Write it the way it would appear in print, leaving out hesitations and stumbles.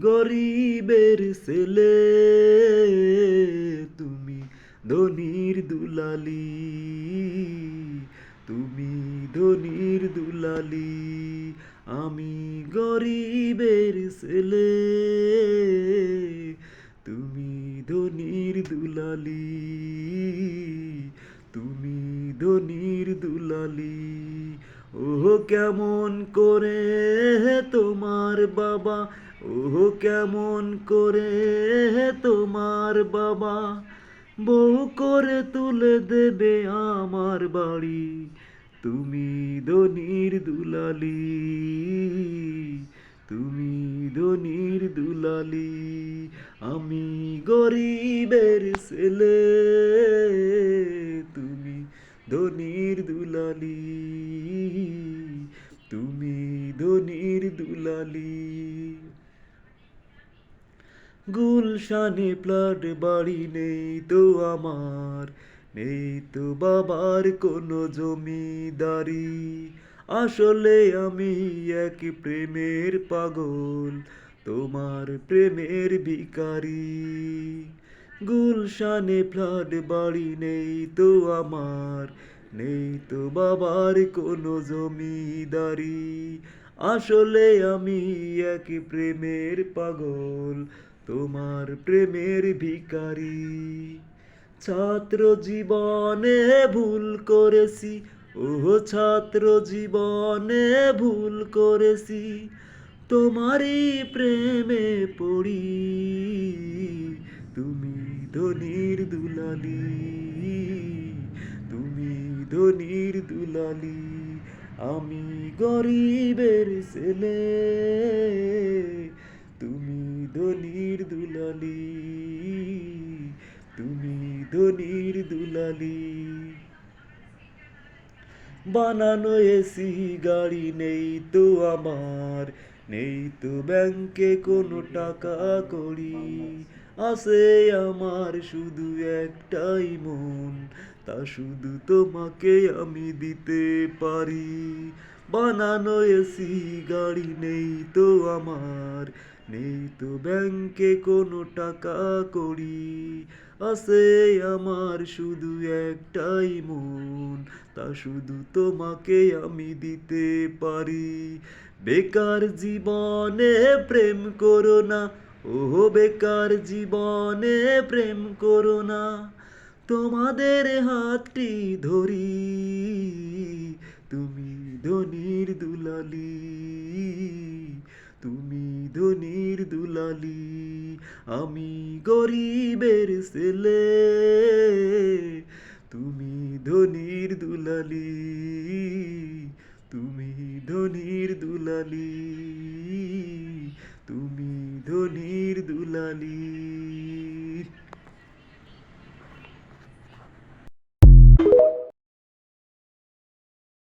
গরিবের ছেলে, তুমি ধনির দুলালি, তুমি ধনির দুলালি। আমি গরিবের ছেলে, তুমি ধনির দুলালি, তুমি ধনির দুলালি। ও কেমন করে তোমার বাবা, ও কেমন করে তোমার বাবা বউ করে তুলে দেবে আমার বাড়ি, তুমি ধনির দুলালি, তুমি ধনির দুলালি। আমি গরিবের ছেলে, তুমি ধনির দুলালি, তুমি ধনির দুলালি। গুলশানে প্লাট বাড়ি নেই তো আমার, নেই তো বাবার কোনো জমিদারি। আসলে আমি এক প্রেমের পাগল, তোমার প্রেমের ভিখারি। গুলশানে ফ্ল্যাট বাড়ি নেই তো আমার, নেই তো বাবার কোনো জমিদারি। আসলে আমি এক প্রেমের পাগল, তোমার প্রেমের ভিখারি। ছাত্র জীবনে ভুল করেছি, ও ছাত্র জীবনে ভুল করেছি, তোমারই প্রেমে পড়ি, তুমি ধনির দুলালি, তুমি ধনির দুলালি। আমি গরিবের ছেলে, তুমি ধনির দুলালি, তুমি ধনির দুলালি। বানানো এসি গাড়ি নেই তো আমার, নেই তো ব্যাংকে কোনো টাকা কড়ি। আছে আমার শুধু একটাই মন, তা শুধু তোমাকে আমি দিতে পারি। বানানো এসি গাড়ি নেই তো আমার, নেই তো ব্যাংকে কোনো টাকা কড়ি। আছে আমার শুধু একটাই মন, তা শুধু তোমাকে আমি দিতে পারি। বেকার জীবনে প্রেম করো না, ও বেকার জীবনে প্রেম করো না, তোমাদের হাতটি ধরি, তুমি ধনির দুলালি, তুমি ধনির দুলালি। আমি গরিবের ছেলে, তুমি ধনির দুলালি, তুমি ধনির দুলালি, তুমি ধনির দুলালি।